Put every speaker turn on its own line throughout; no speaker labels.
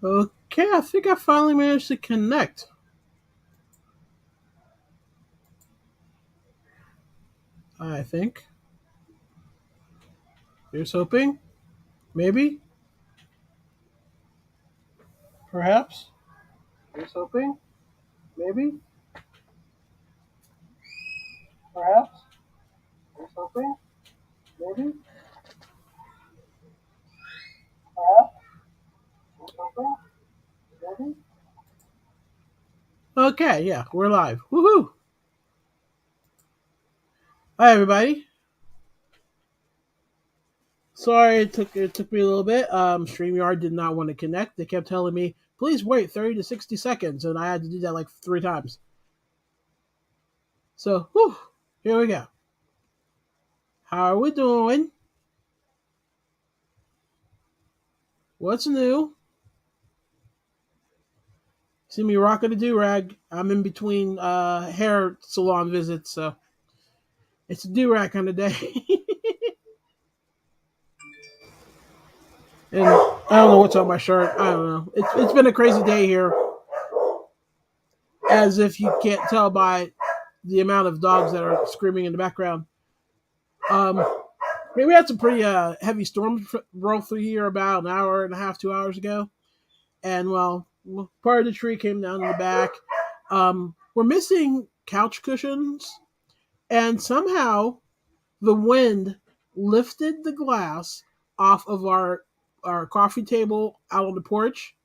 Okay, I think I finally managed to connect. I think. Here's hoping. Maybe. Perhaps. Here's hoping. Maybe. Perhaps. Here's hoping. Maybe. Perhaps. Here's hoping. Maybe. Okay, yeah, we're live. Woohoo! Hi, everybody. Sorry, it took me a little bit. Streamyard did not want to connect. They kept telling me, please wait 30 to 60 seconds, and I had to do that like 3 times. So, whew, here we go. How are we doing? What's new? See me rocking a do rag. I'm in between hair salon visits, so it's a do rag kind of day. And I don't know what's on my shirt. I don't know. It's been a crazy day here, as if you can't tell by the amount of dogs that are screaming in the background. Um, we had some pretty heavy storms roll through here about an hour and a half, 2 hours ago, and part of the tree came down in the back. We're missing couch cushions, and somehow the wind lifted the glass off of our coffee table out on the porch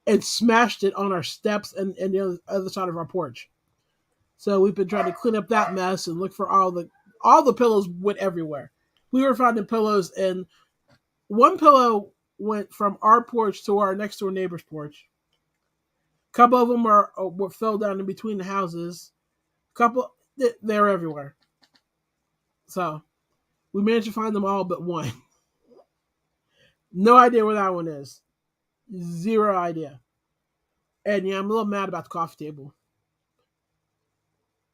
and smashed it on our steps and the other side of our porch. So we've been trying to clean up that mess and look for all the pillows went everywhere. We were finding pillows, and one pillow went from our porch to our next door neighbor's porch. A couple of them were fell down in between the houses. A couple they're everywhere. So we managed to find them all but one. No idea where that one is. Zero idea. And yeah, I'm a little mad about the coffee table.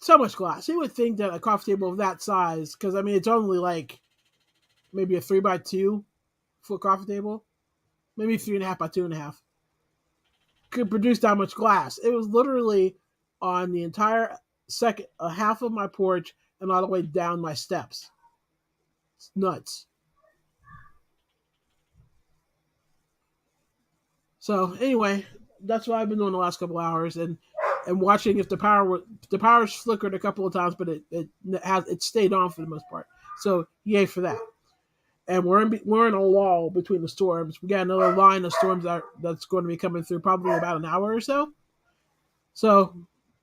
So much glass. You would think that a coffee table of that size, because I mean it's only like maybe a 3 by 2 foot coffee table, maybe 3.5 by 2.5, could produce that much glass. It was literally on the entire second a half of my porch and all the way down my steps. It's nuts. So anyway, that's what I've been doing the last couple hours, and watching if the power's flickered a couple of times, but it stayed on for the most part. So yay for that. And we're in a lull between the storms. We got another line of storms that's going to be coming through probably about an hour or so. So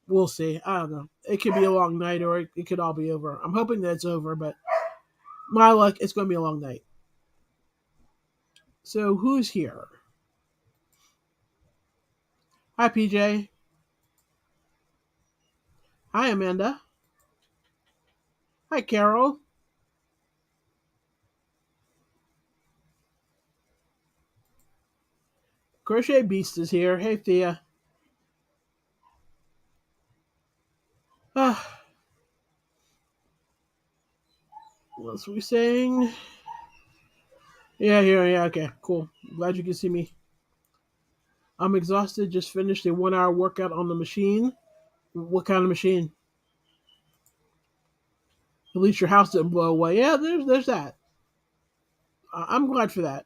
we'll see. I don't know. It could be a long night, or it could all be over. I'm hoping that it's over, but my luck, it's going to be a long night. So who's here? Hi, PJ. Hi, Amanda. Hi, Carol. Crochet Beast is here. Hey, Thea. Ah, what's we saying? Yeah, yeah. Okay, cool. Glad you can see me. I'm exhausted. Just finished a 1 hour workout on the machine. What kind of machine? At least your house didn't blow away. Yeah, there's that. I'm glad for that.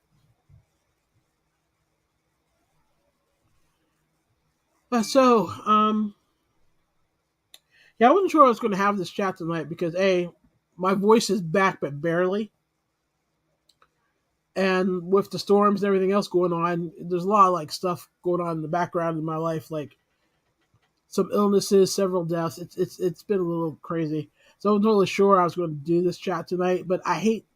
Yeah, I wasn't sure I was going to have this chat tonight because my voice is back but barely, and with the storms and everything else going on, there's a lot of like stuff going on in the background in my life, like some illnesses, several deaths. It's been a little crazy. So I wasn't totally sure I was going to do this chat tonight, but I hate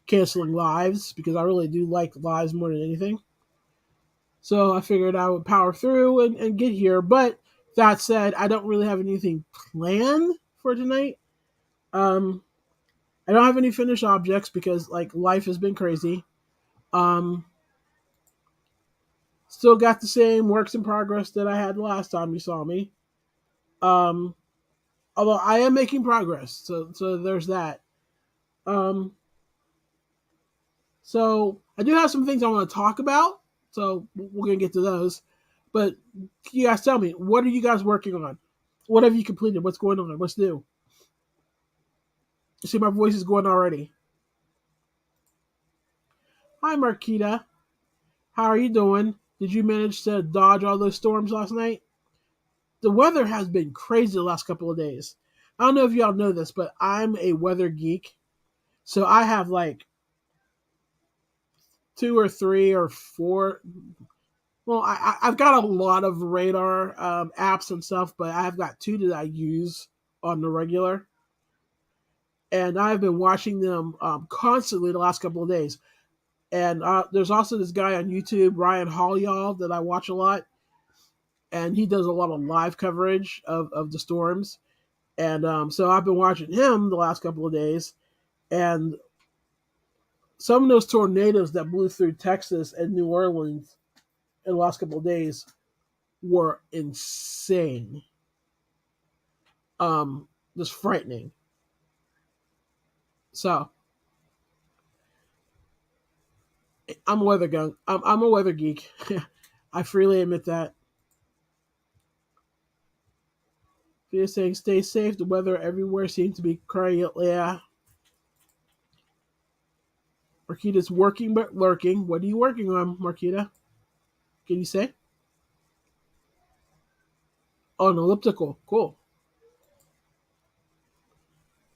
canceling lives because I really do like lives more than anything. So I figured I would power through and get here. But that said, I don't really have anything planned for tonight. Um, I don't have any finished objects because like life has been crazy. Um, Still got the same works in progress that I had last time you saw me. Um, Although I am making progress, so there's that. Um, so I do have some things I want to talk about. So we're gonna get to those. But you guys tell me, what are you guys working on? What have you completed? What's going on? What's new? You see, my voice is going already. Hi, Marquita. How are you doing? Did you manage to dodge all those storms last night? The weather has been crazy the last couple of days. I don't know if y'all know this, but I'm a weather geek. So I have like two or three or four. Well, I've got a lot of radar apps and stuff, but I've got two that I use on the regular. And I've been watching them constantly the last couple of days. And there's also this guy on YouTube, Ryan Holyall, that I watch a lot. And he does a lot of live coverage of the storms. And so I've been watching him the last couple of days. And some of those tornadoes that blew through Texas and New Orleans in the last couple of days were insane. Just frightening. So I'm a weather gun. I'm a weather geek. I freely admit that. You're saying stay safe. The weather everywhere seems to be crazy. Yeah. Marquita's working but lurking. What are you working on, Marquita? Can you say? Oh, an elliptical. Cool.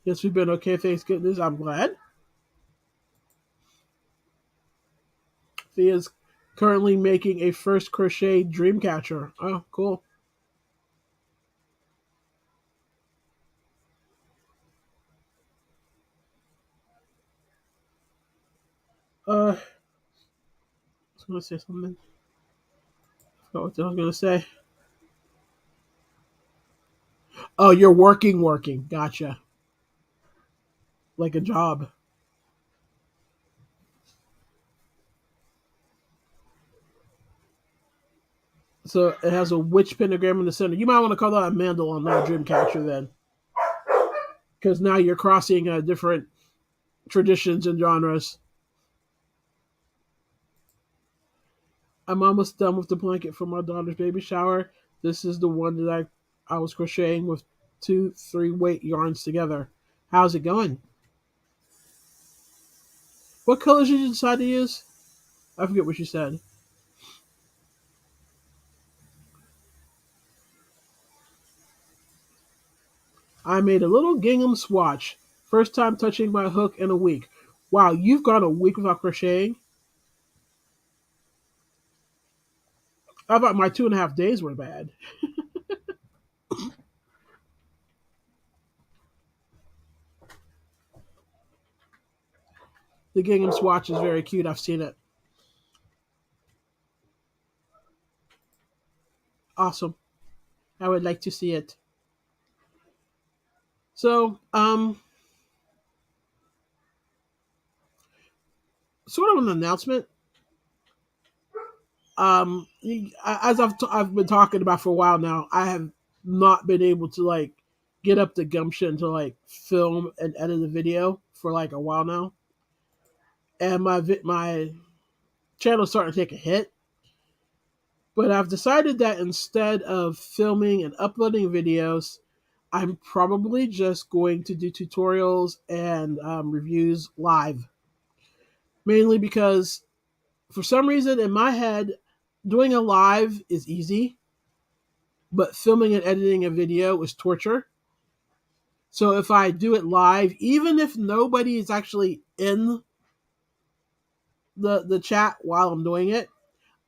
Yes, we've been okay. Thanks goodness. I'm glad. Thea's currently making a first crochet dream catcher. Oh, cool. I was gonna say something. I forgot what I was gonna say. Oh, you're working. Gotcha. Like a job. So it has a witch pentagram in the center. You might want to call that a mandala, not a dream catcher then, because now you're crossing different traditions and genres. I'm almost done with the blanket for my daughter's baby shower. This is the one that I was crocheting with 2 3 weight yarns together. How's it going? What colors did you decide to use? I forget what you said. I made a little gingham swatch. First time touching my hook in a week. Wow, you've gone a week without crocheting? I thought my 2.5 days were bad. The gingham swatch is very cute. I've seen it. Awesome. I would like to see it. So, sort of an announcement. As I've been talking about for a while now, I have not been able to like get up the gumption to like film and edit a video for like a while now, and my channel's starting to take a hit. But I've decided that instead of filming and uploading videos, I'm probably just going to do tutorials and reviews live. Mainly because for some reason in my head, doing a live is easy, but filming and editing a video is torture. So if I do it live, even if nobody is actually in the chat while I'm doing it,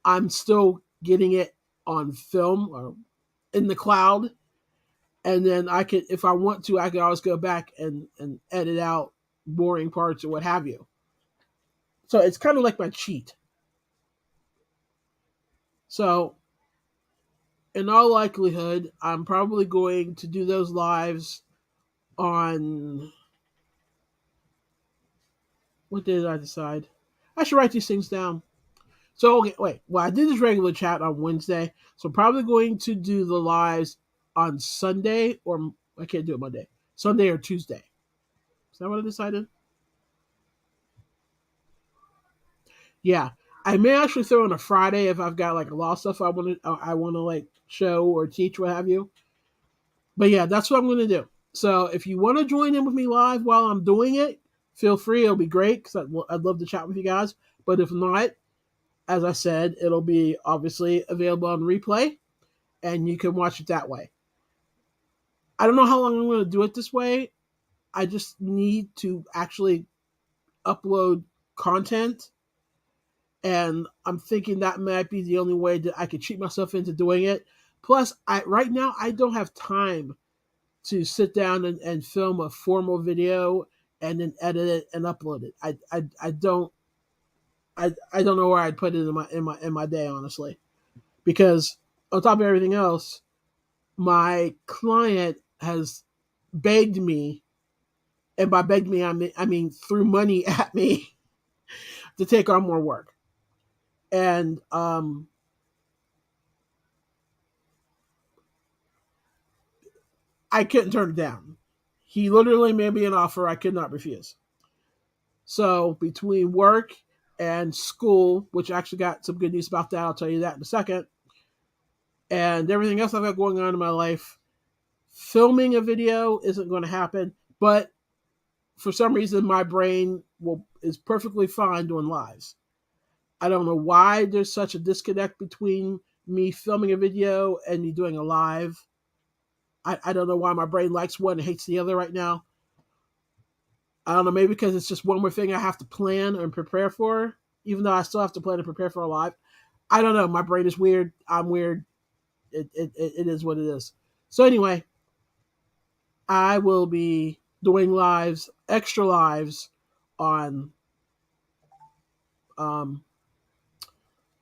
I'm still getting it on film or in the cloud. And then I could, if I want to, I could always go back and edit out boring parts or what have you. So it's kind of like my cheat. So in all likelihood, I'm probably going to do those lives on, what day did I decide? I should write these things down. So okay, wait. Well, I did this regular chat on Wednesday, so I'm probably going to do the lives on Sunday, or I can't do it Monday. Sunday or Tuesday. Is that what I decided? Yeah. I may actually throw in a Friday if I've got like a lot of stuff I want to like show or teach, what have you. But yeah, that's what I'm going to do. So if you want to join in with me live while I'm doing it, feel free. It'll be great because I'd love to chat with you guys. But if not, as I said, it'll be obviously available on replay and you can watch it that way. I don't know how long I'm going to do it this way. I just need to actually upload content. And I'm thinking that might be the only way that I could cheat myself into doing it. Plus, right now I don't have time to sit down and film a formal video and then edit it and upload it. I don't know where I'd put it in my day, honestly. Because on top of everything else, my client has begged me, and by begged me I mean threw money at me to take on more work. And I couldn't turn it down. He literally made me an offer I could not refuse. So between work and school, which I actually got some good news about that, I'll tell you that in a second, and everything else I've got going on in my life, filming a video isn't going to happen. But for some reason, my brain is perfectly fine doing lives. I don't know why there's such a disconnect between me filming a video and me doing a live. I don't know why my brain likes one and hates the other right now. I don't know, maybe because it's just one more thing I have to plan and prepare for, even though I still have to plan and prepare for a live. I don't know. My brain is weird. I'm weird. It is what it is. So anyway, I will be doing lives, extra lives on um,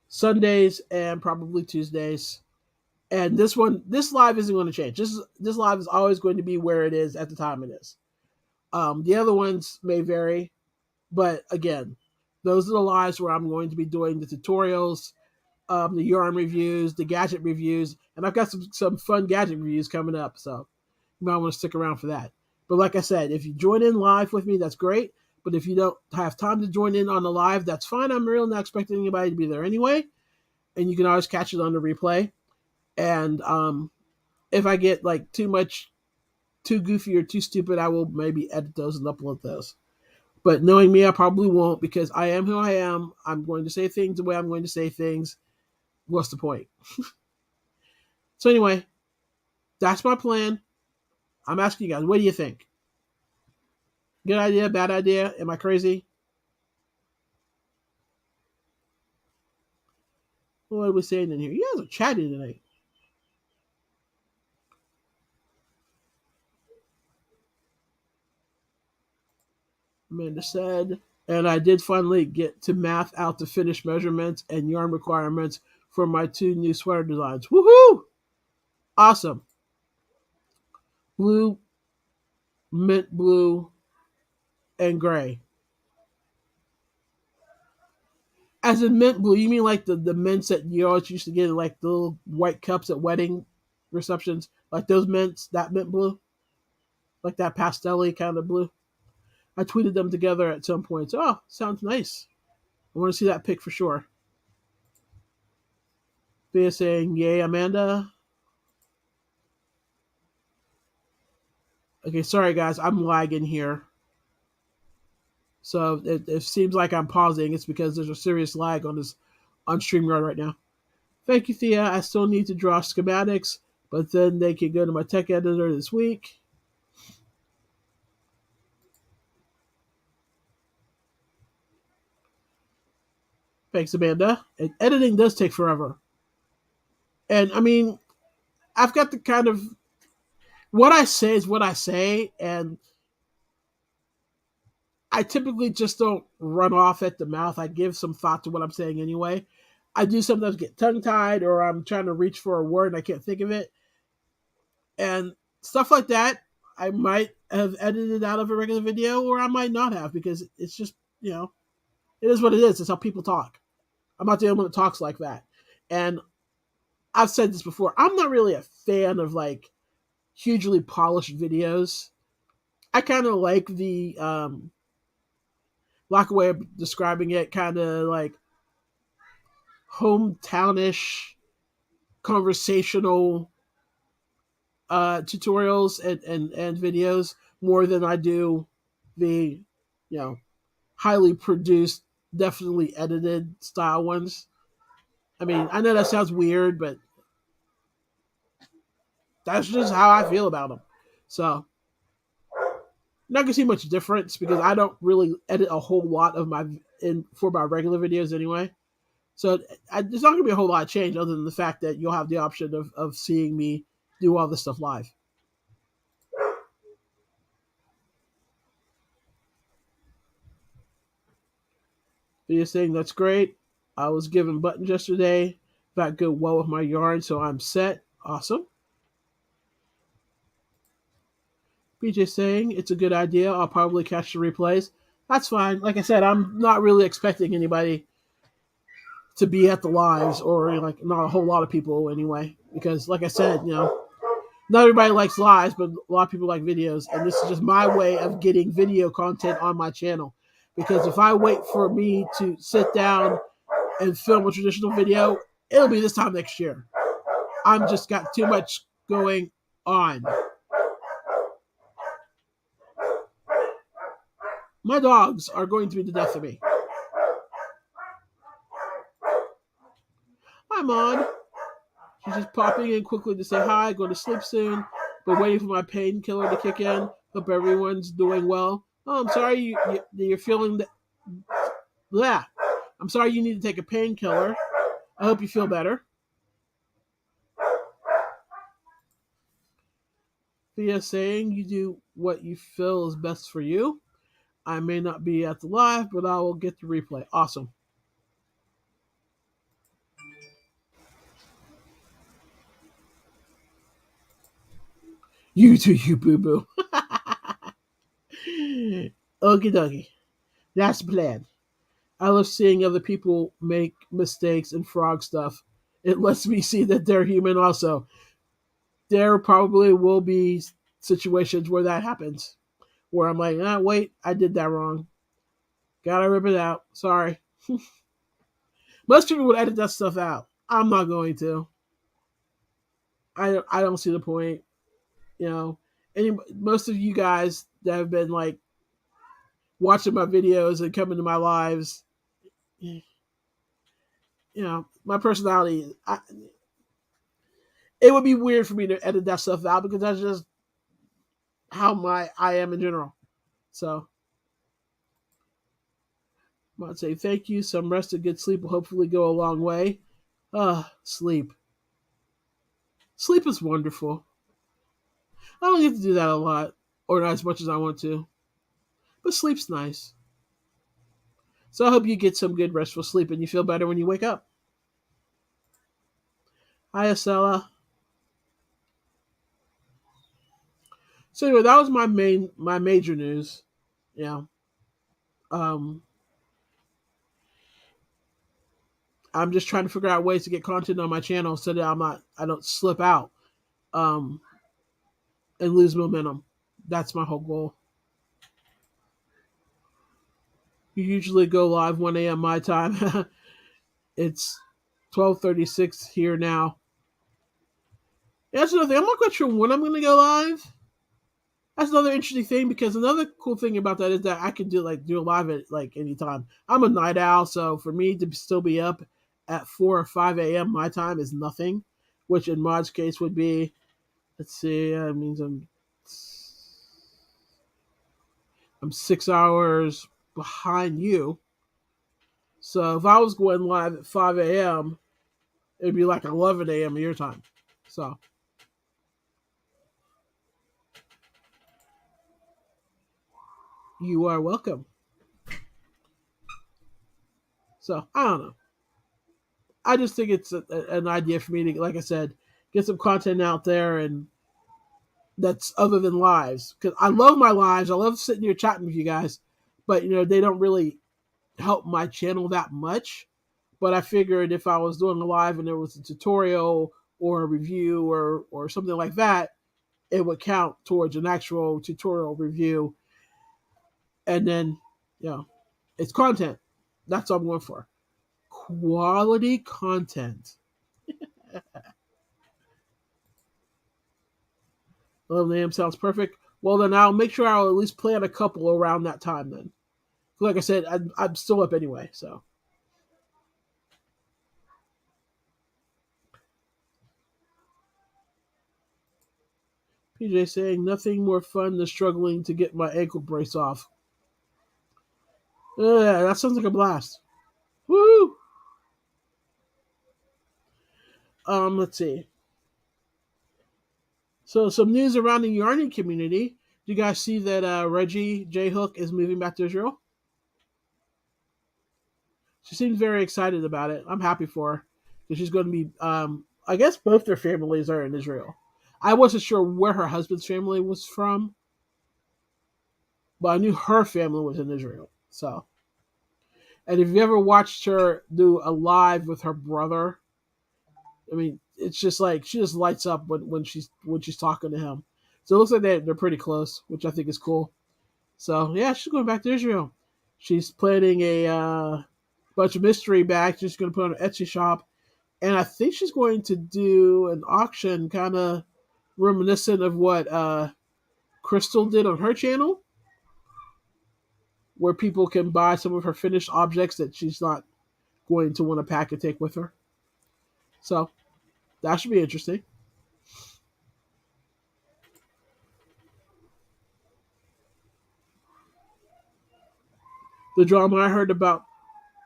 Sundays and probably Tuesdays. And this live isn't going to change. This live is always going to be where it is at the time it is. The other ones may vary, but again, those are the lives where I'm going to be doing the tutorials, the yarn reviews, the gadget reviews, and I've got some fun gadget reviews coming up. So you might want to stick around for that. But like I said, if you join in live with me, that's great. But if you don't have time to join in on the live, that's fine. I'm really not expecting anybody to be there anyway. And you can always catch it on the replay. And if I get like too goofy or too stupid, I will maybe edit those and upload those. But knowing me, I probably won't because I am who I am. I'm going to say things the way I'm going to say things. What's the point? So anyway, that's my plan. I'm asking you guys, what do you think? Good idea? Bad idea? Am I crazy? What are we saying in here? You guys are chatting tonight. Amanda said, and I did finally get to math out the finished measurements and yarn requirements for my 2 new sweater designs. Woohoo! Awesome. Blue, mint blue, and gray. As in mint blue, you mean like the mints that you always used to get in like the little white cups at wedding receptions? Like those mints, that mint blue? Like that pastel kind of blue? I tweeted them together at some point. So, oh, sounds nice. I want to see that pic for sure. Thea saying, yay, Amanda. Okay, sorry guys, I'm lagging here. So it seems like I'm pausing. It's because there's a serious lag on StreamYard right now. Thank you, Thea. I still need to draw schematics, but then they can go to my tech editor this week. Thanks, Amanda. And editing does take forever. And I mean, I've got the kind of what I say is what I say, and I typically just don't run off at the mouth. I give some thought to what I'm saying anyway. I do sometimes get tongue tied, or I'm trying to reach for a word and I can't think of it, and stuff like that. I might have edited out of a regular video, or I might not have because it's just it is what it is. It's how people talk. I'm not the only one that talks like that, and I've said this before. I'm not really a fan of like hugely polished videos. I kind of like the lack of way of describing it, kind of like hometownish conversational tutorials and videos more than I do the, you know, highly produced, definitely edited style ones. I mean, I know that sounds weird, but that's just how I feel about them. So, not gonna see much difference because I don't really edit a whole lot of my in for my regular videos anyway. So there's not gonna be a whole lot of change other than the fact that you'll have the option of seeing me do all this stuff live. So you're saying that's great. I was given buttons yesterday. That go well with my yarn, so I'm set. Awesome. PJ saying it's a good idea. I'll probably catch the replays. That's fine. Like I said, I'm not really expecting anybody to be at the lives, or like not a whole lot of people anyway. Because like I said, not everybody likes lives, but a lot of people like videos, and this is just my way of getting video content on my channel. Because if I wait for me to sit down and film a traditional video, it'll be this time next year. I'm just got too much going on. My dogs are going to be the death of me. Hi, Maud. She's just popping in quickly to say hi, go to sleep soon, but waiting for my painkiller to kick in. Hope everyone's doing well. Oh, I'm sorry you're feeling that. Yeah, I'm sorry you need to take a painkiller. I hope you feel better. Thea saying you do what you feel is best for you. I may not be at the live, but I will get the replay. Awesome. You too, you boo boo. Okie dokie. That's the plan. I love seeing other people make mistakes and frog stuff. It lets me see that they're human also. There probably will be situations where that happens. Where I'm like, wait, I did that wrong. Gotta rip it out. Sorry. Most people would edit that stuff out. I'm not going to. I don't see the point. You know, most of you guys that have been like watching my videos and coming to my lives, my personality, it would be weird for me to edit that stuff out because that's just how I am in general. So I'd say thank you. Some rest and good sleep will hopefully go a long way. Sleep. Sleep is wonderful. I don't get to do that a lot, or not as much as I want to, but sleep's nice. So I hope you get some good restful sleep and you feel better when you wake up. Hi, Estella. So anyway, that was my major news. Yeah. Um, I'm just trying to figure out ways to get content on my channel so that I don't slip out, um, and lose momentum. That's my whole goal. You usually go live 1 a.m. my time. It's 12:36 here now. That's another thing. I'm not quite sure when I'm going to go live. That's another interesting thing because another cool thing about that is that I can do a live at like anytime. I'm a night owl, so for me to still be up at 4 or 5 a.m. my time is nothing, which in Mod's case would be, let's see, that means I'm 6 hours behind you. So if I was going live at 5 a.m., it'd be like 11 a.m. your time. So you are welcome. So I don't know. I just think it's an idea for me to, like I said, get some content out there and that's other than lives. Because I love my lives. I love sitting here chatting with you guys. But, they don't really help my channel that much. But I figured if I was doing a live and there was a tutorial or a review or something like that, it would count towards an actual tutorial review. And then, it's content. That's what I'm going for. Quality content. Oh, name sounds perfect. Well, then I'll make sure I'll at least plan a couple around that time then. Like I said, I'm still up anyway, so. PJ saying nothing more fun than struggling to get my ankle brace off. Yeah, that sounds like a blast. Woo! Let's see. So some news around the yarning community. Do you guys see that Reggie J Hook is moving back to Israel? She seems very excited about it. I'm happy for her because she's going to be. I guess both their families are in Israel. I wasn't sure where her husband's family was from, but I knew her family was in Israel. So, and if you ever watched her do a live with her brother, I mean, it's just like she just lights up when she's talking to him. So it looks like they're pretty close, which I think is cool. So yeah, she's going back to Israel. She's planning a bunch of mystery bags. She's going to put on an Etsy shop, and I think she's going to do an auction, kind of reminiscent of what Crystal did on her channel, where people can buy some of her finished objects that she's not going to want to pack and take with her. So that should be interesting. The drama I heard about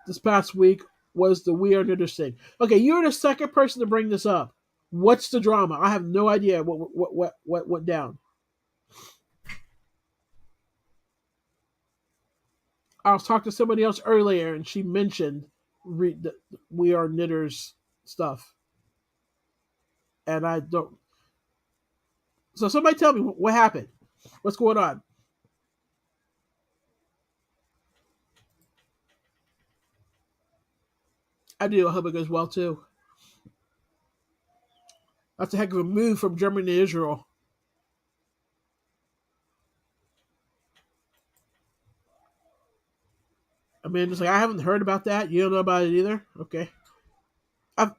this past week was the We Are Knitters thing. Okay, you're the second person to bring this up. What's the drama? I have no idea what went down. I was talking to somebody else earlier, and she mentioned the We Are Knitters stuff, and I don't. So somebody tell me what happened. What's going on? I do. I hope it goes well too. That's a heck of a move from Germany to Israel. I mean, it's like I haven't heard about that. You don't know about it either. Okay. I've,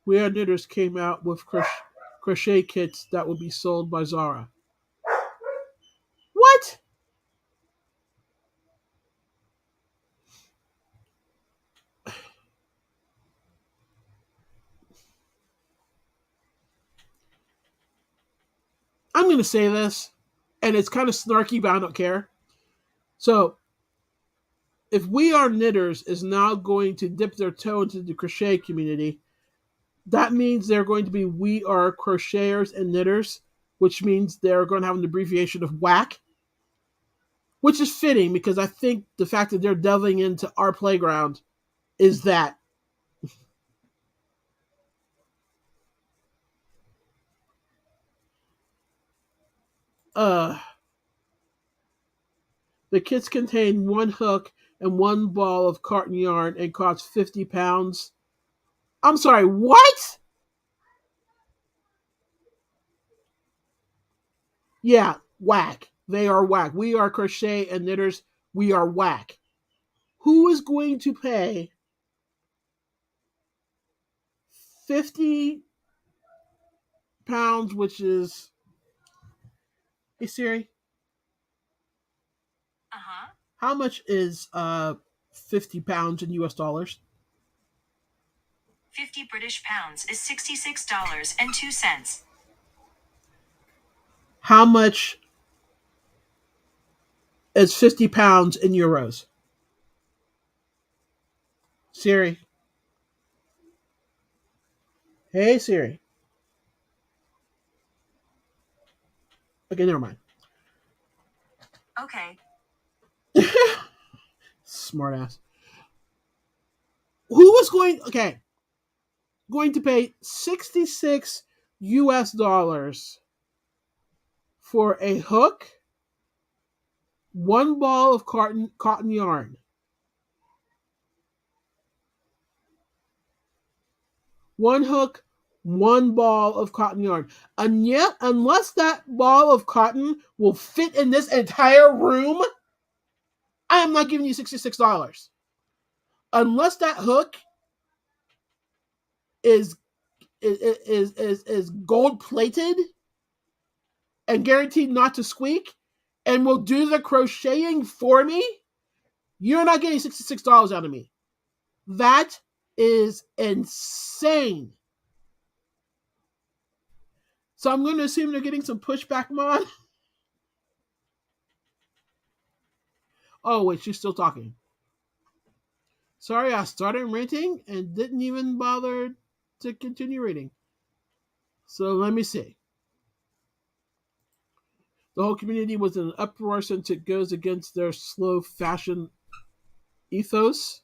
We Are Knitters came out with crochet kits that will be sold by Zara. What? I'm going to say this, and it's kind of snarky, but I don't care. So, if We Are Knitters is now going to dip their toe into the crochet community, that means they're going to be We Are Crocheters and Knitters, which means they're going to have an abbreviation of WAC, which is fitting because I think the fact that they're delving into our playground is that. Uh, the kits contain one hook and one ball of cotton yarn and cost 50 pounds. I'm sorry, what? Yeah, whack. They are whack. We Are Crochet and Knitters. We are whack. Who is going to pay 50 pounds, which is. Hey Siri, how much is 50 pounds in US dollars?
50 British pounds is $66.02.
How much is 50 pounds in euros? Siri. Hey Siri. Okay, never mind.
Okay.
Smart ass. Who was going to pay 66 US dollars for a hook, one ball of cotton yarn, one hook, one ball of cotton yarn. And yet, unless that ball of cotton will fit in this entire room, I am not giving you $66. unless that hook is is gold plated and guaranteed not to squeak and will do the crocheting for me, you're not getting $66 out of me. That is insane. So I'm going to assume they're getting some pushback, Mon. Oh, wait, she's still talking. Sorry, I started ranting and didn't even bother to continue reading. So let me see. The whole community was in an uproar since it goes against their slow fashion ethos.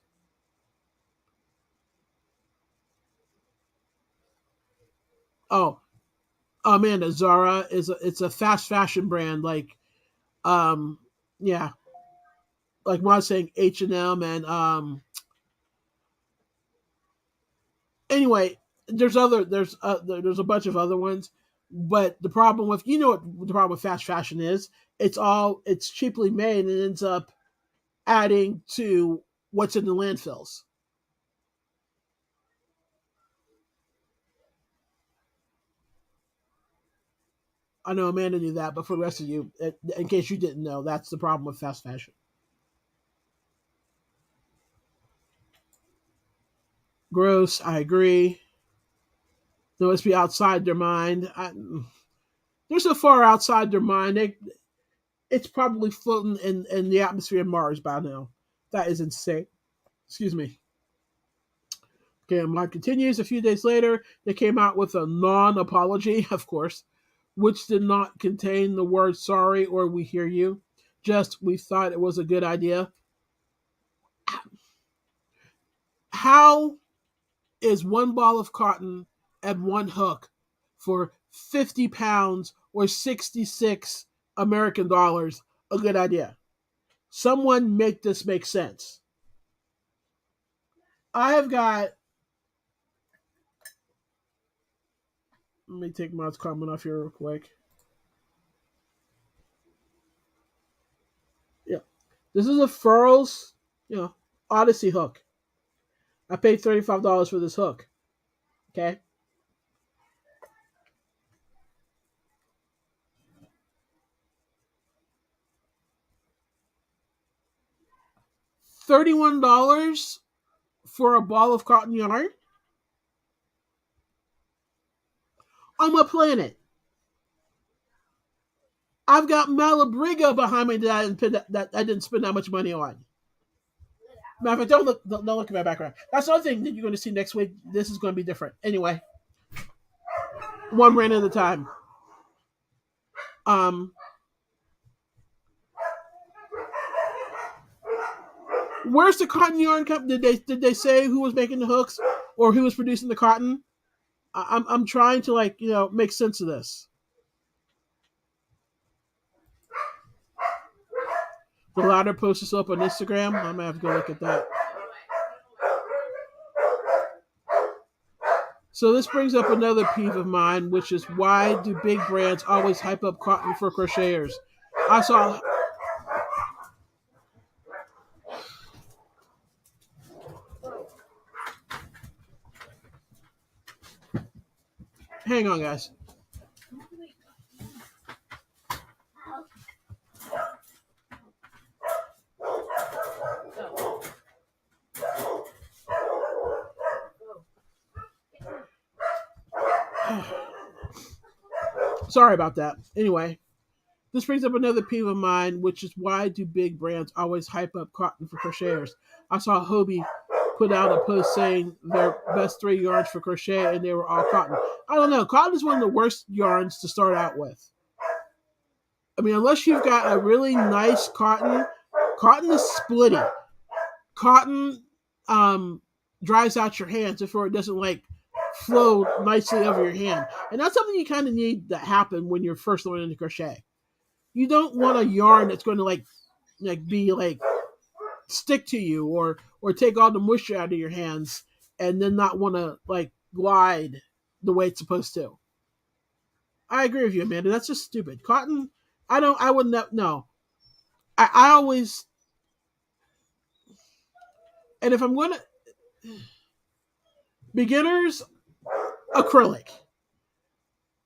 Oh, Amanda, Zara it's a fast fashion brand like um yeah, like when I was saying H&M and anyway, there's a bunch of other ones, but the problem with what the problem with fast fashion is, it's cheaply made and it ends up adding to what's in the landfills. I know Amanda knew that, but for the rest of you, in case you didn't know, that's the problem with fast fashion. Gross, I agree. They must be outside their mind. They're so far outside their mind. It's probably floating in the atmosphere of Mars by now. That is insane. Excuse me. Okay, and life continues. A few days later, they came out with a non apology, of course, which did not contain the word sorry or we hear you. Just, we thought it was a good idea. How is one ball of cotton and one hook for 50 pounds or 66 American dollars a good idea? Someone make this make sense. I have got. Let me take my comment off here real quick. Yeah, this is a Furls, Odyssey hook. I paid $35 for this hook. Okay, $31 for a ball of cotton yarn on my planet. I've got Malabriga behind me that I didn't spend that much money on. Matter of fact, don't look at my background. That's another thing that you're going to see next week. This is going to be different. Anyway, one rant at a time. Um, where's the cotton yarn company? Did they say who was making the hooks or who was producing the cotton? I'm trying to make sense of this. The latter post this up on Instagram. I'm gonna have to go look at that. So this brings up another peeve of mine, which is why do big brands always hype up cotton for crocheters? I saw. Hang on, guys. Sorry about that. Anyway, this brings up another peeve of mine, which is why do big brands always hype up cotton for crocheters? I saw Hobie put out a post saying their best 3 yarns for crochet and they were all cotton. I don't know. Cotton is one of the worst yarns to start out with. I mean, unless you've got a really nice cotton, cotton is splitty. Cotton dries out your hands before it doesn't flow nicely over your hand. And that's something you kind of need to happen when you're first learning to crochet. You don't want a yarn that's going to be stick to you or take all the moisture out of your hands and then not want to glide the way it's supposed to. I agree with you, Amanda. That's just stupid. Cotton, I wouldn't no. I always And if I'm going to beginners, acrylic.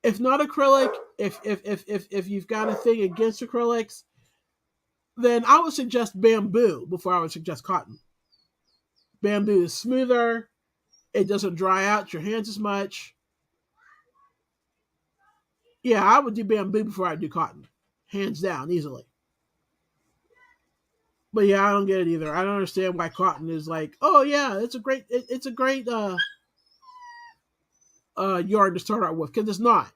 If not acrylic, if you've got a thing against acrylics, then I would suggest bamboo before I would suggest cotton. Bamboo is smoother. It doesn't dry out your hands as much. Yeah, I would do bamboo before I do cotton, hands down, easily. But yeah, I don't get it either. I don't understand why cotton is like, oh yeah, it's a great yarn to start out with, because it's not.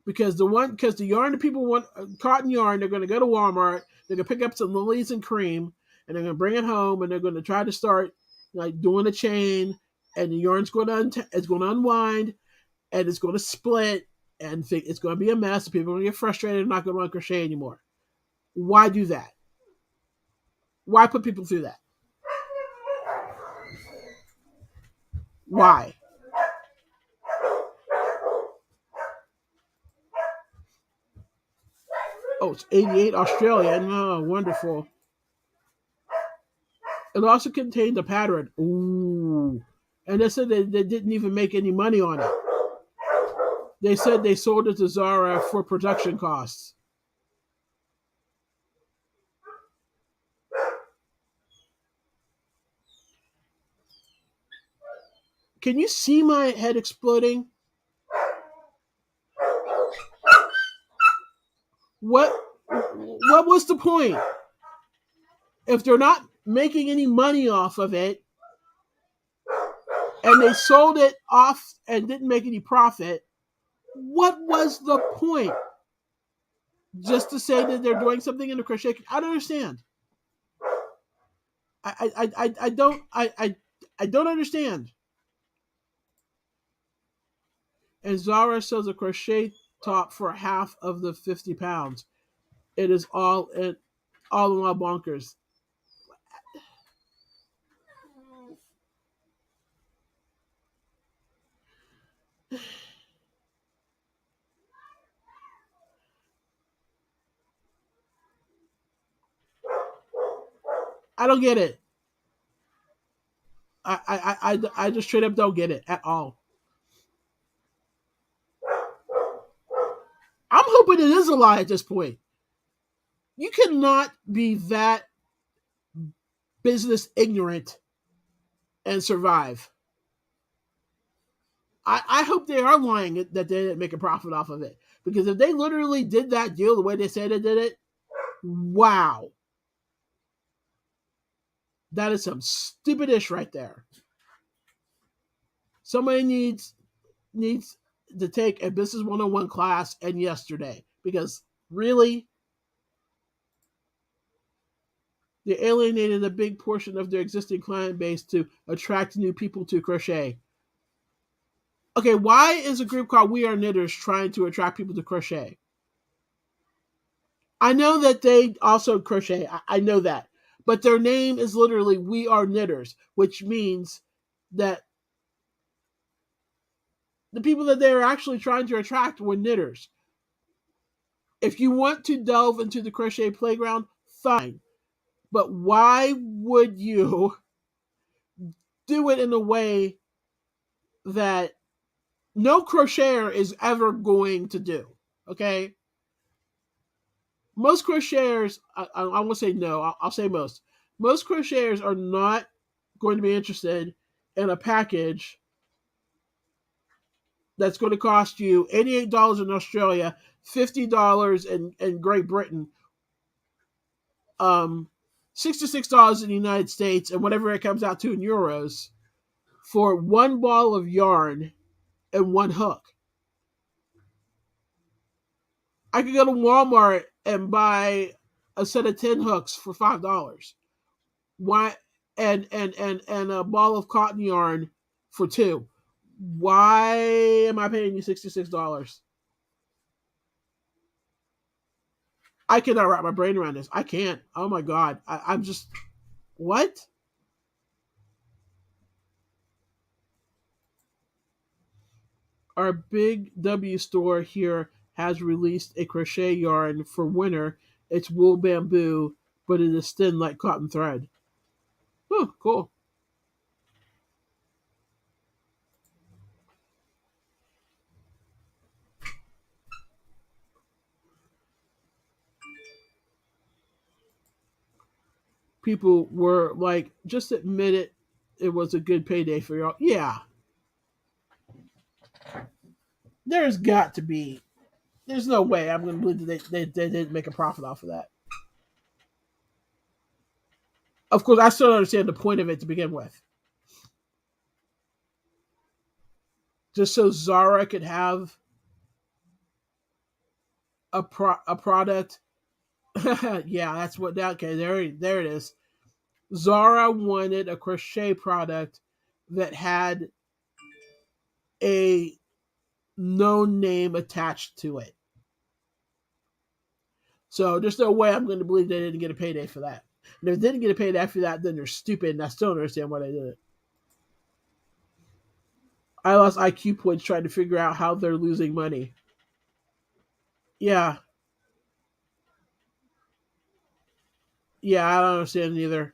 Because the yarn that people want, cotton yarn, they're going to go to Walmart, they're going to pick up some lilies and cream, and they're going to bring it home, and they're going to try to start like doing a chain, and the yarn's going to it's going to unwind, and it's going to split, and it's going to be a mess. People are going to get frustrated and not going to want to crochet anymore. Why do that? Why put people through that? Why? Oh, it's 88 Australian. Oh, wonderful. It also contained a pattern. Ooh. And they said they didn't even make any money on it. They said they sold it to Zara for production costs. Can you see my head exploding? What what was the point? If they're not making any money off of it, and they sold it off and didn't make any profit, what was the point? Just to say that they're doing something in the crochet? I don't understand. I don't understand. And Zara sells a crochet top for half of the £50. It is all in all bonkers. I don't get it. I just straight up don't get it at all. I'm hoping it is a lie at this point. You cannot be that business ignorant and survive. I hope they are lying that they didn't make a profit off of it. Because if they literally did that deal the way they said they did it, wow. That is some stupidish right there. Somebody needs to take a business 101 class and yesterday. Because really, they alienated a big portion of their existing client base to attract new people to crochet. Okay, why is a group called We Are Knitters trying to attract people to crochet? I know that they also crochet. I know that. But their name is literally We Are Knitters, which means that the people that they're actually trying to attract were knitters. If you want to delve into the crochet playground, fine. But why would you do it in a way that no crocheter is ever going to do? Okay? Most crocheters, I won't say no, I'll say most. Most crocheters are not going to be interested in a package that's going to cost you $88 in Australia, $50 in Great Britain, um, $66 in the United States, and whatever it comes out to in euros for one ball of yarn and one hook. I could go to Walmart and buy a set of 10 hooks for $5. Why? And a ball of cotton yarn for two. Why am I paying you $66? I cannot wrap my brain around this. I can't. Oh my god. I'm just what? Our Big W store here has released a crochet yarn for winter. It's wool bamboo, but it is thin like cotton thread. Oh, cool. People were like, just admit it. It was a good payday for y'all. Yeah, there's got to be. There's no way I'm going to believe that they didn't make a profit off of that. Of course, I still don't understand the point of it to begin with. Just so Zara could have a product. Yeah, that's what. Okay, there it is. Zara wanted a crochet product that had a no name attached to it. So there's no way I'm going to believe they didn't get a payday for that. And if they didn't get a payday for that, then they're stupid, and I still don't understand why they did it. I lost IQ points trying to figure out how they're losing money. Yeah, yeah, I don't understand either.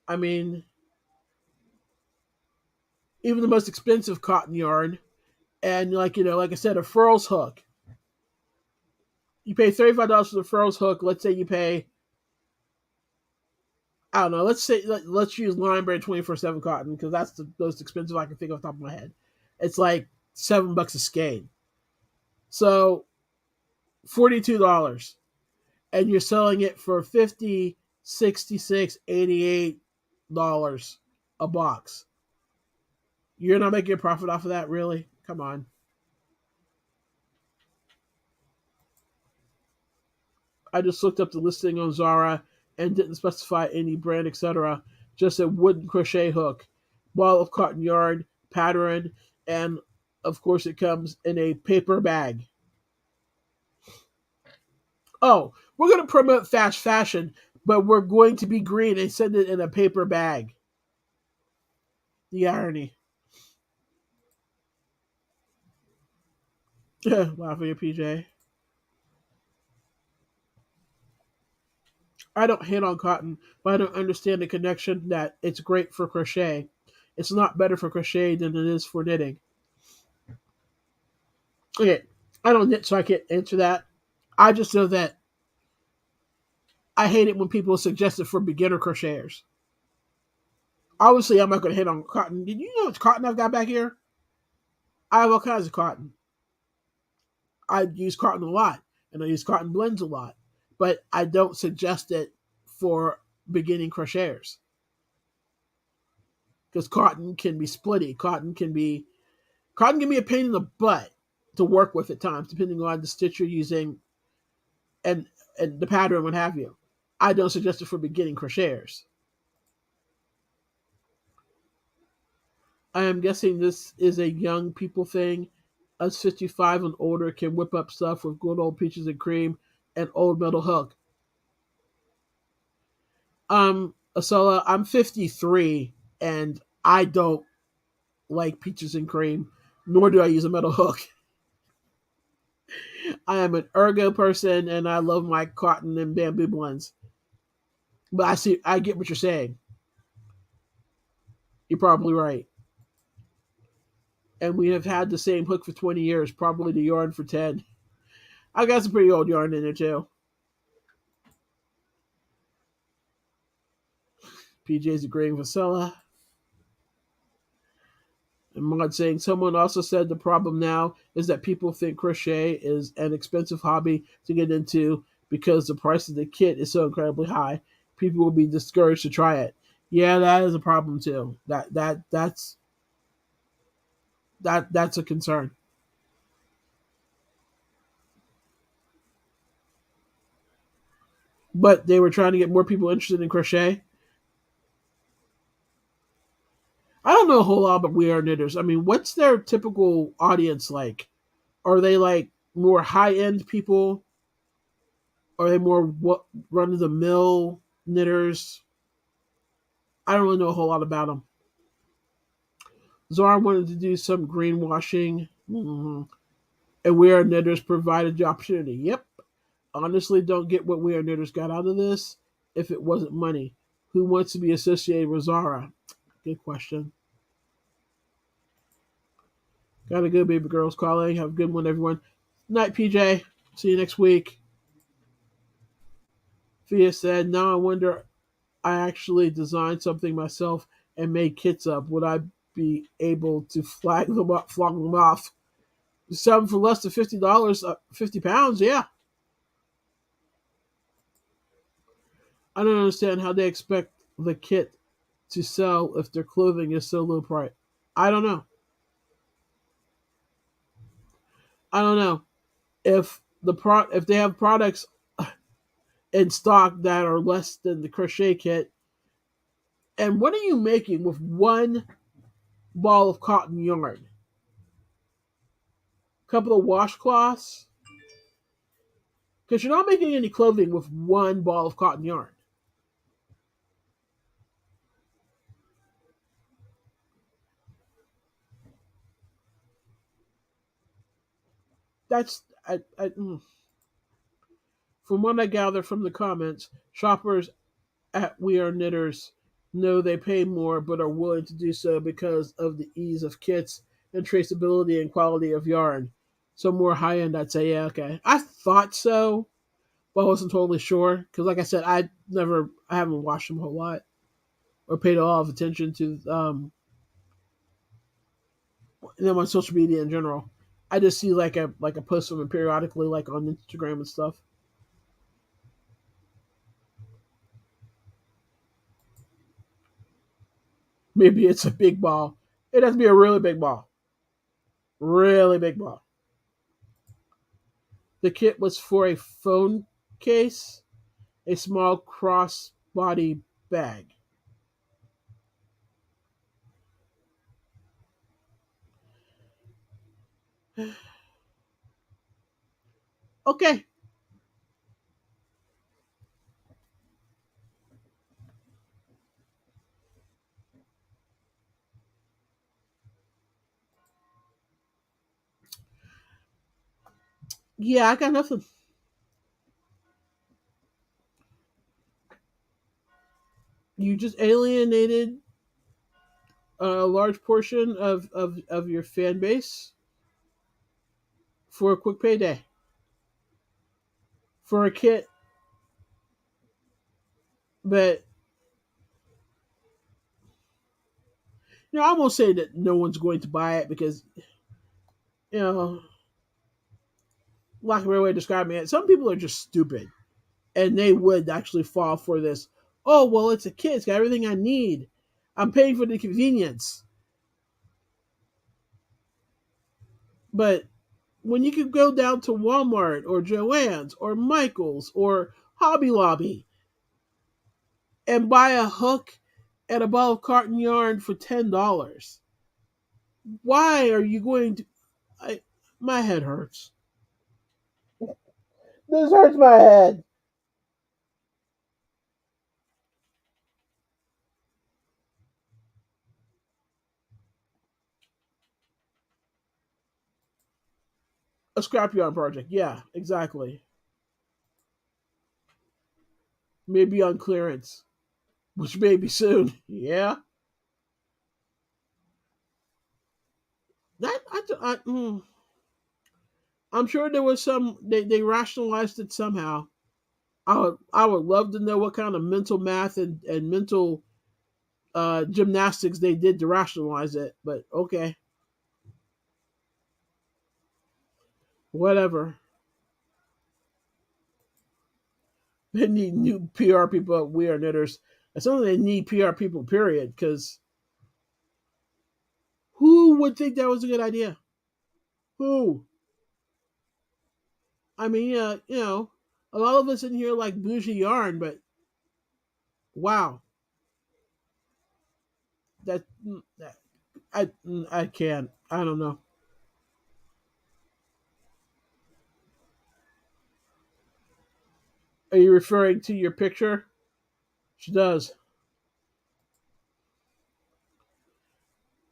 I mean, even the most expensive cotton yarn, and like I said, a furls hook. You pay $35 for the furls hook. Let's say you pay, I don't know. Let's use Line Brand 24/7 cotton because that's the most expensive I can think of off the top of my head. It's like $7 a skein. So $42, and you're selling it for 50, 66, $88 a box. You're not making a profit off of that, really? Come on. I just looked up the listing on Zara and didn't specify any brand, etc. Just a wooden crochet hook, ball of cotton yarn, pattern, and of course it comes in a paper bag. Oh, we're going to promote fast fashion, but we're going to be green and send it in a paper bag. The irony. Wow, for your PJ. I don't hate on cotton, but I don't understand the connection that it's great for crochet. It's not better for crochet than it is for knitting. Okay, I don't knit, so I can't answer that. I just know that I hate it when people suggest it for beginner crocheters. Obviously, I'm not going to hit on cotton. Did you know it's cotton I've got back here? I have all kinds of cotton. I use cotton a lot, and I use cotton blends a lot, but I don't suggest it for beginning crocheters because cotton can be splitty. Cotton can be a pain in the butt to work with at times, depending on the stitch you're using and and the pattern, what have you. I don't suggest it for beginning crocheters. I am guessing this is a young people thing. Us 55 and older can whip up stuff with good old peaches and cream and old metal hook. Asala, I'm 53 and I don't like peaches and cream, nor do I use a metal hook. I am an ergo person and I love my cotton and bamboo blends. But I get what you're saying. You're probably right. And we have had the same hook for 20 years, probably the yarn for 10. I got some pretty old yarn in there too. PJ's agreeing with Vasella. And Mod saying someone also said the problem now is that people think crochet is an expensive hobby to get into because the price of the kit is so incredibly high. People will be discouraged to try it. Yeah, that is a problem too. That's a concern. But they were trying to get more people interested in crochet. I don't know a whole lot about We Are Knitters. I mean, what's their typical audience like? Are they like more high end people? Are they more what run of the mill knitters? I don't really know a whole lot about them. Zara wanted to do some greenwashing, and We Are Knitters provided the opportunity. Yep. Honestly, don't get what We Are Knitters got out of this if it wasn't money. Who wants to be associated with Zara? Good question. Gotta go, baby girls calling. Have a good one, everyone. Night, PJ. See you next week. Fia said, now I wonder, I actually designed something myself and made kits up. Would I be able to flog them off? Sell them for less than $50, 50 pounds? Yeah. I don't understand how they expect the kit to sell if their clothing is so low price. I don't know. I don't know if they have products in stock that are less than the crochet kit. And what are you making with one ball of cotton yarn? A couple of washcloths? Because you're not making any clothing with one ball of cotton yarn. That's from what I gather from the comments, shoppers at We Are Knitters know they pay more but are willing to do so because of the ease of kits and traceability and quality of yarn. So more high end, I'd say, yeah, okay. I thought so, but I wasn't totally sure because, like I said, I haven't watched them a whole lot or paid a lot of attention to them on social media in general. I just see like a post of them periodically, like on Instagram and stuff. Maybe it's a big ball. It has to be a really big ball. Really big ball. The kit was for a phone case, a small crossbody bag. Okay. Yeah, I got nothing. You just alienated a large portion of your fan base for a quick payday. For a kit that, I won't say that no one's going to buy it because, you know, lack of a better way of describing it, some people are just stupid and they would actually fall for this. Oh, well, it's a kit. It's got everything I need. I'm paying for the convenience. But when you could go down to Walmart or Joann's or Michael's or Hobby Lobby and buy a hook and a ball of cotton yarn for $10, why are you going to? My head hurts. This hurts my head. A scrap yarn project. Yeah, exactly. Maybe on clearance, which may be soon. Yeah. That I'm sure there was some. They rationalized it somehow. I would love to know what kind of mental math and mental gymnastics they did to rationalize it. But okay, whatever. They need new PR people at We Are Knitters. It's only they need PR people, period. Because who would think that was a good idea? Who? I mean, a lot of us in here like bougie yarn, but wow, that I can't. I don't know. Are you referring to your picture? She does.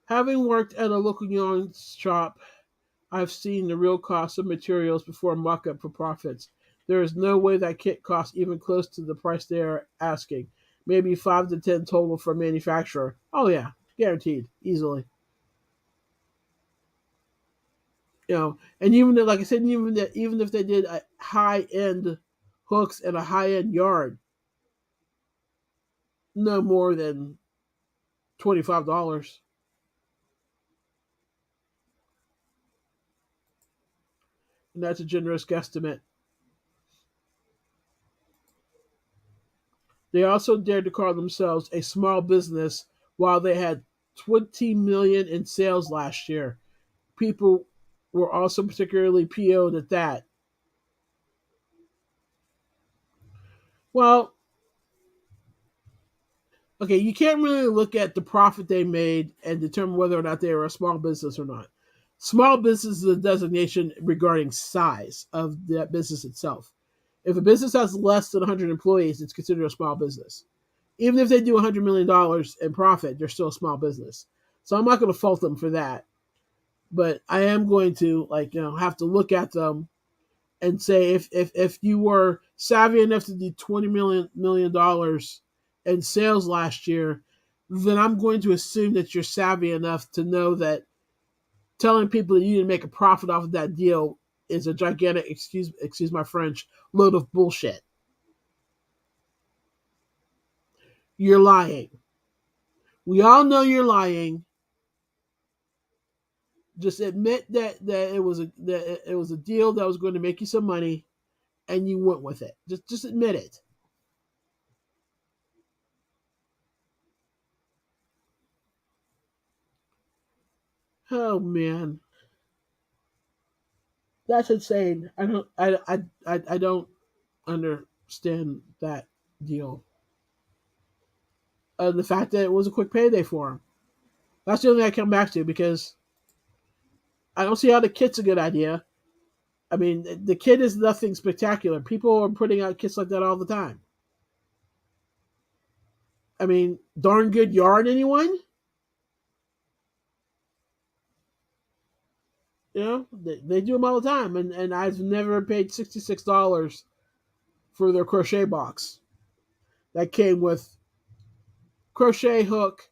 Having worked at a local yarn shop, I've seen the real cost of materials before markup for profits. There is no way that kit costs even close to the price they are asking. maybe 5 to 10 total for manufacturer. Oh yeah, guaranteed, easily. And even like I said, even if they did a high end hooks and a high end yard, no more than $25, and that's a generous guesstimate. They also dared to call themselves a small business while they had 20 million in sales last year. People were also particularly PO'd at that. Well, okay, you can't really look at the profit they made and determine whether or not they were a small business or not. Small business is a designation regarding size of that business itself. If a business has less than 100 employees, it's considered a small business. Even if they do $100 million in profit, they're still a small business. So I'm not going to fault them for that, but I am going to have to look at them and say if you were savvy enough to do $20 million in sales last year, then I'm going to assume that you're savvy enough to know that telling people that you didn't make a profit off of that deal is a gigantic excuse my French load of bullshit. You're lying. We all know you're lying. Just admit that it was a deal that was going to make you some money, and you went with it. Just admit it. Oh man, that's insane. I don't understand that deal. The fact that it was a quick payday for him. That's the only thing I come back to because I don't see how the kit's a good idea. I mean, the kit is nothing spectacular. People are putting out kits like that all the time. I mean, darn good yarn, anyone? They do them all the time, and I've never paid $66 for their crochet box that came with crochet hook,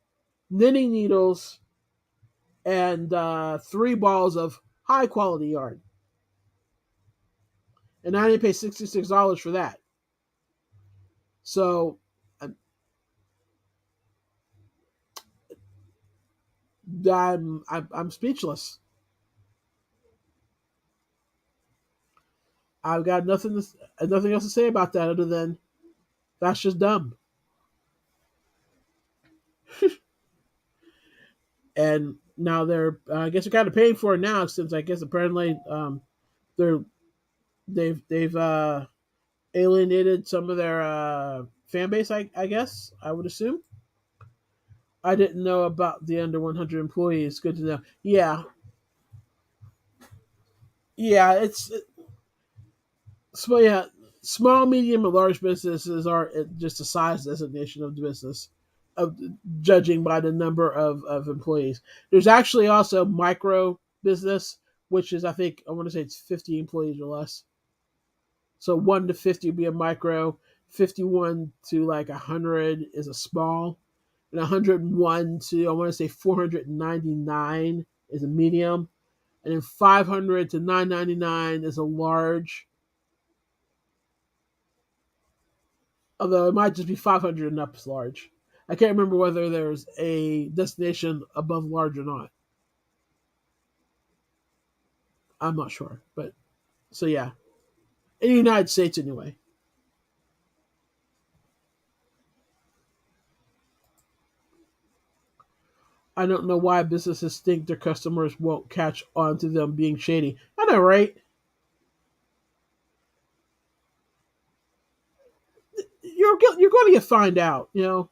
knitting needles, and 3 balls of high quality yarn. And I didn't pay $66 for that. So I'm speechless. I've got nothing else to say about that other than that's just dumb. And now I guess they're kind of paying for it now since I guess apparently they're they've alienated some of their fan base. I guess I would assume. I didn't know about the under 100 employees. Good to know. Yeah, yeah. Yeah. Small, medium, and large businesses are just a size designation of the business, of judging by the number of employees. There's actually also micro business, which is I want to say it's 50 employees or less. So 1 to 50 would be a micro. 51 to like 100 is a small, and 101 to I want to say 499 is a medium, and then 500 to 999 is a large. Although it might just be 500 and up is large. I can't remember whether there's a destination above large or not. I'm not sure, but so yeah, in the United States anyway. I don't know why businesses think their customers won't catch on to them being shady. I know, right? You're going to find out, And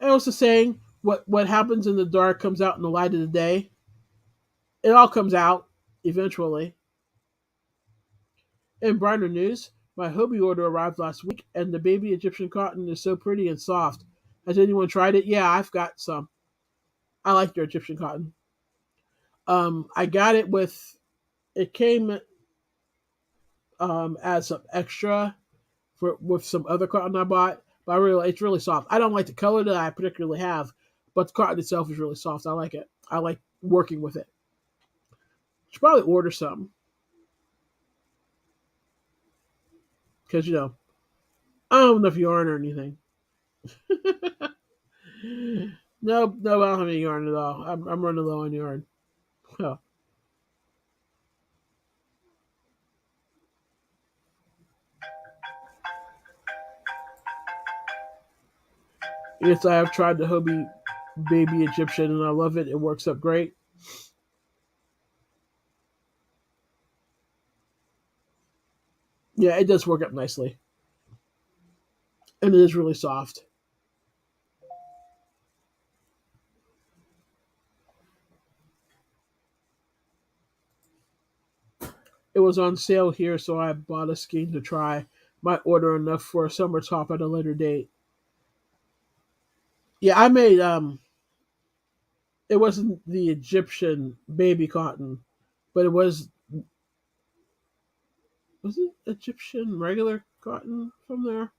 also saying what happens in the dark comes out in the light of the day. It all comes out eventually. In brighter news, my hobby order arrived last week, and the baby Egyptian cotton is so pretty and soft. Has anyone tried it? Yeah, I've got some. I like their Egyptian cotton. I got it with. It came as some extra for with some other cotton I bought. But it's really soft. I don't like the color that I particularly have, but the cotton itself is really soft. I like it. I like working with it. Should probably order some because I don't have enough yarn or anything. No, I don't have any yarn at all. I'm running low on yarn. Oh. Yes, I have tried the Hobie Baby Egyptian and I love it. It works up great. Yeah, it does work up nicely, and it is really soft. It was on sale here, so I bought a skein to try. Might order enough for a summer top at a later date. Yeah, I made it wasn't the Egyptian baby cotton, but was it Egyptian regular cotton from there?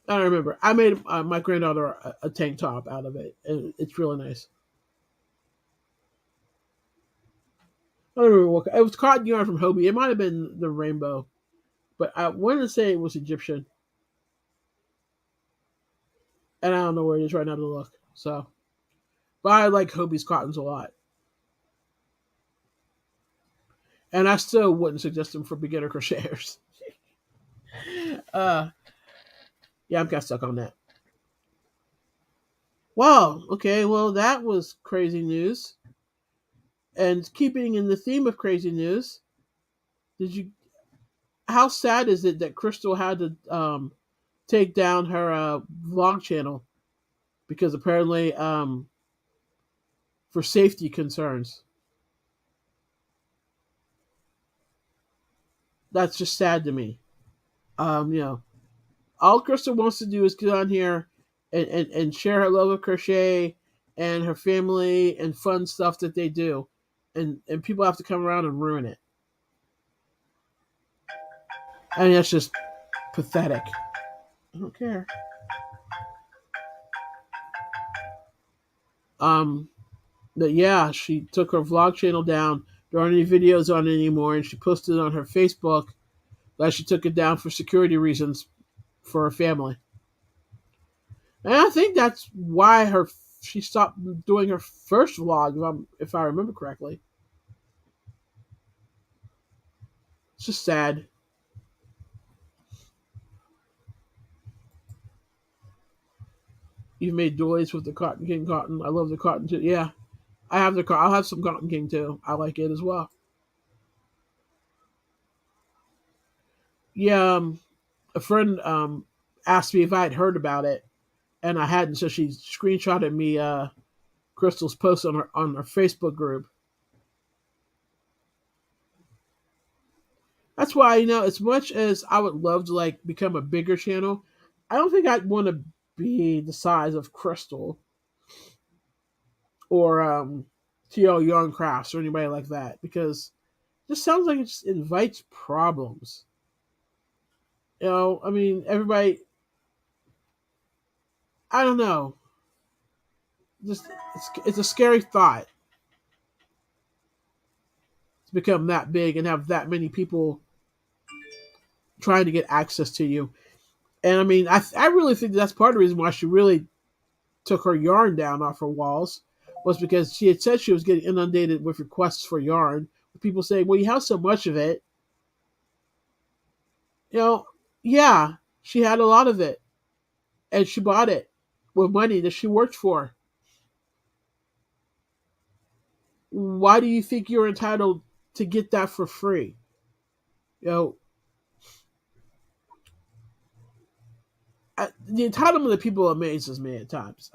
I don't remember. I made my granddaughter a tank top out of it, and it's really nice. I don't remember what it was. Cotton yarn from Hobie. It might have been the rainbow, but I wanted to say it was Egyptian, and I don't know where it is right now to look. So, but I like Hobie's cottons a lot, and I still wouldn't suggest them for beginner crocheters. uh, yeah, I'm kind of stuck on that. Wow. Okay. Well, that was crazy news. And keeping in the theme of crazy news, did you? How sad is it that Crystal had to take down her vlog channel because apparently for safety concerns? That's just sad to me. You know, all Crystal wants to do is get on here and share her love of crochet and her family and fun stuff that they do, and people have to come around and ruin it. I mean, that's just pathetic. I don't care. Um, but yeah, she took her vlog channel down. There aren't any videos on it anymore, and she posted it on her Facebook that she took it down for security reasons for her family. And I think that's why her she stopped doing her first vlog, if I remember correctly. It's just sad. You've made doilies with the Cotton King cotton. I love the cotton too. Yeah, I have the. I'll have some Cotton King too. I like it as well. Yeah, a friend asked me if I had heard about it, and I hadn't. So she screenshotted me Crystal's post on her Facebook group. That's why as much as I would love to like become a bigger channel, I don't think I'd want to be the size of Crystal or T.O. Young Crafts or anybody like that because it just sounds like it just invites problems. I mean, everybody. I don't know. Just it's a scary thought to become that big and have that many people trying to get access to you. And I mean, I really think that's part of the reason why she really took her yarn down off her walls was because she had said she was getting inundated with requests for yarn. People saying, "Well, you have so much of it." You know, yeah, she had a lot of it, and she bought it with money that she worked for. Why do you think you're entitled to get that for free? You know, the entitlement of people amazes me at times.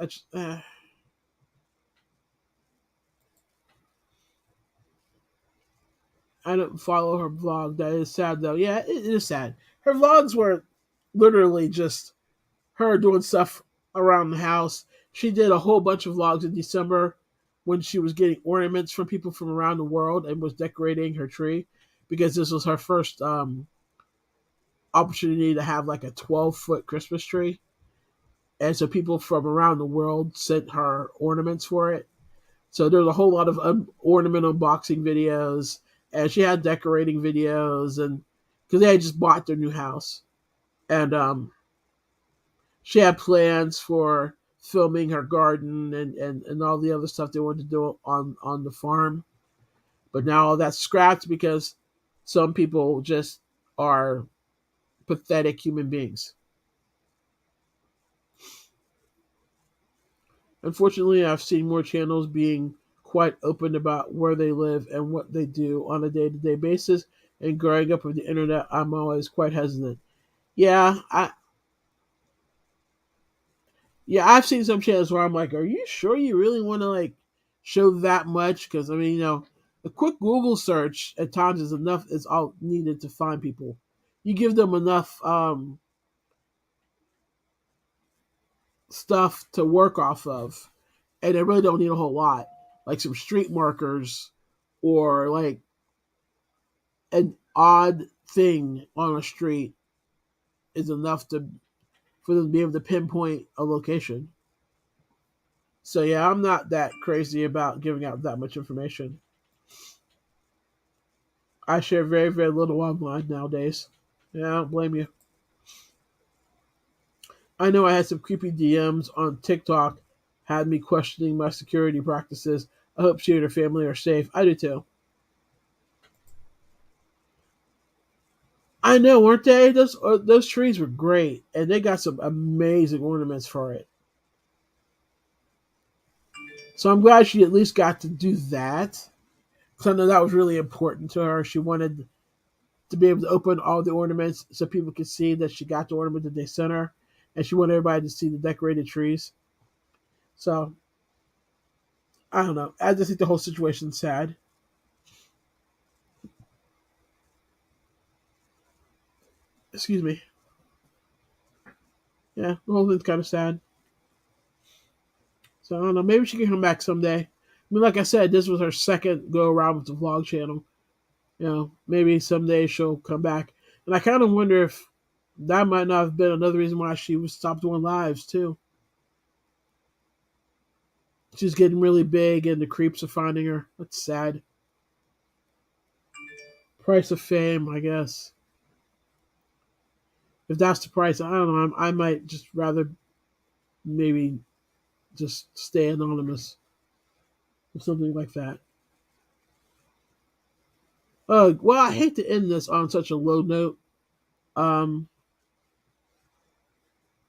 I don't follow her vlog. That is sad, though. Yeah, it is sad. Her vlogs were literally just her doing stuff around the house. She did a whole bunch of vlogs in December when she was getting ornaments from people from around the world and was decorating her tree because this was her first opportunity to have like a 12-foot Christmas tree, and so people from around the world sent her ornaments for it. So there's a whole lot of ornament unboxing videos, and she had decorating videos, and because they had just bought their new house, and she had plans for filming her garden and all the other stuff they wanted to do on the farm. But now all that's scrapped because some people just are pathetic human beings. Unfortunately, I've seen more channels being quite open about where they live and what they do on a day to day basis. And growing up with the internet, I'm always quite hesitant. Yeah, I've seen some channels where I'm like, are you sure you really want to like show that much? Because I mean, a quick Google search at times is enough. Is all needed to find people. You give them enough stuff to work off of, and they really don't need a whole lot, like some street markers or like an odd thing on a street is enough to for them to be able to pinpoint a location. So yeah, I'm not that crazy about giving out that much information. I share very, very little online nowadays. Yeah, I don't blame you. I know I had some creepy DMs on TikTok, had me questioning my security practices. I hope she and her family are safe. I do too. I know, weren't they? Those trees were great, and they got some amazing ornaments for it. So I'm glad she at least got to do that. So I know that was really important to her. She wanted to be able to open all the ornaments so people could see that she got the ornament that they sent her, and she wanted everybody to see the decorated trees. So I don't know. I just think the whole situation's sad. Excuse me. Yeah, the whole thing's kind of sad. So I don't know. Maybe she can come back someday. I mean, like I said, this was her second go around with the vlog channel. Maybe someday she'll come back. And I kind of wonder if that might not have been another reason why she was stopped doing lives too. She's getting really big, and the creeps are finding her. That's sad. Price of fame, I guess. If that's the price, I don't know. I might just rather maybe just stay anonymous or something like that. Well, I hate to end this on such a low note, um,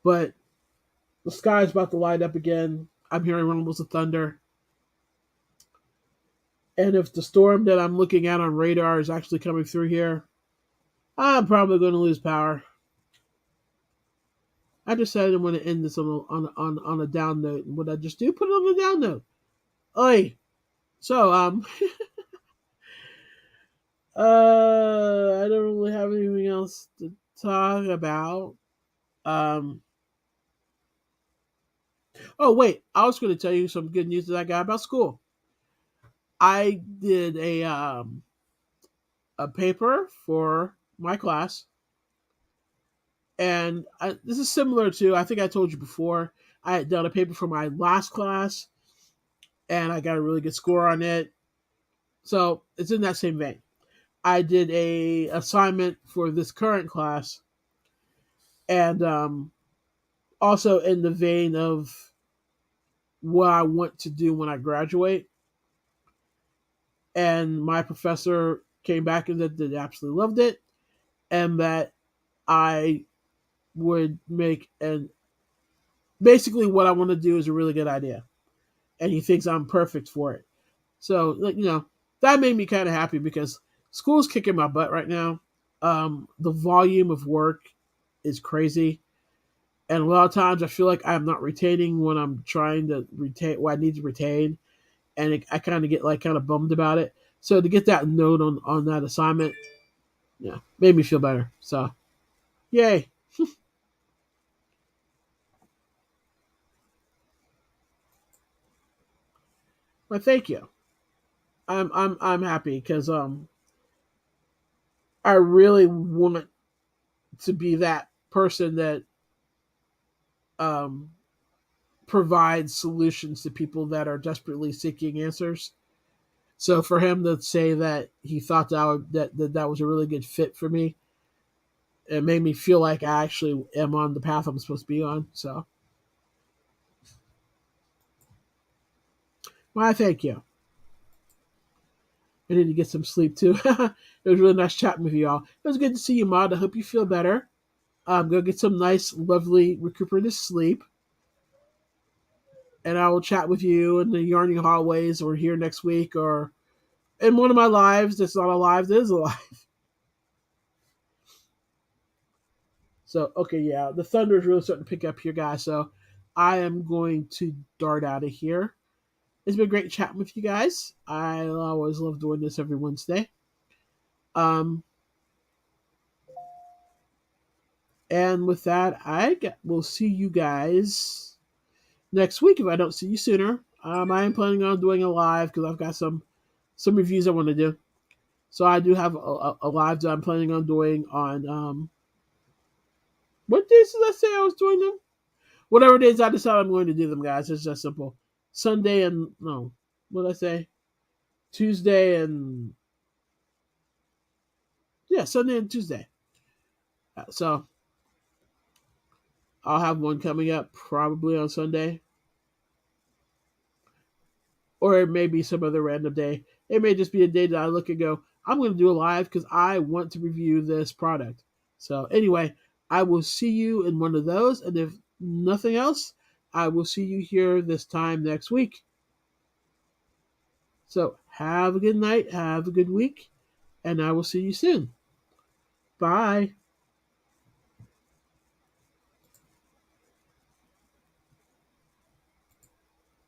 but the sky's about to light up again. I'm hearing rumbles of thunder. And if the storm that I'm looking at on radar is actually coming through here, I'm probably going to lose power. I decided I'm going to end this on a down note. And what I just do, put it on a down note. Oi. So, I don't really have anything else to talk about. Um, oh, wait. I was going to tell you some good news that I got about school. I did a paper for my class, and this is similar to, I think I told you before, I had done a paper for my last class, and I got a really good score on it. So it's in that same vein. I did a assignment for this current class, and also in the vein of what I want to do when I graduate. And my professor came back and said that they absolutely loved it, and that I would make an basically what I want to do is a really good idea, and he thinks I'm perfect for it. So, like, that made me kind of happy because school's kicking my butt right now. The volume of work is crazy, and a lot of times I feel like I'm not retaining what I'm trying to retain, what I need to retain, and I kind of get like kind of bummed about it. So to get that note on that assignment, yeah, made me feel better. So, yay! Well, thank you. I'm happy because I really want to be that person that um, provides solutions to people that are desperately seeking answers. So for him to say that he thought that was a really good fit for me, it made me feel like I actually am on the path I'm supposed to be on. So, well, I thank you. I need to get some sleep too. It was really nice chatting with you all. It was good to see you, Maud. I hope you feel better. Go get some nice, lovely, recuperative sleep. And I will chat with you in the yarning hallways or here next week or in one of my lives that's not a live, that is a live. So, okay, yeah, the thunder is really starting to pick up here, guys. So I am going to dart out of here. It's been great chatting with you guys. I always love doing this every Wednesday. Um, and with that, will see you guys next week if I don't see you sooner. I am planning on doing a live because I've got some reviews I want to do. So I do have a live that I'm planning on doing on what days did I say I was doing them? Whatever days I decide I'm going to do them, guys. It's just simple. Sunday and no, what did I say? Tuesday and yeah, Sunday and Tuesday. So I'll have one coming up probably on Sunday, or it may be some other random day. It may just be a day that I look and go, I'm going to do a live because I want to review this product. So anyway, I will see you in one of those, and if nothing else, I will see you here this time next week. So have a good night, have a good week, and I will see you soon. Bye.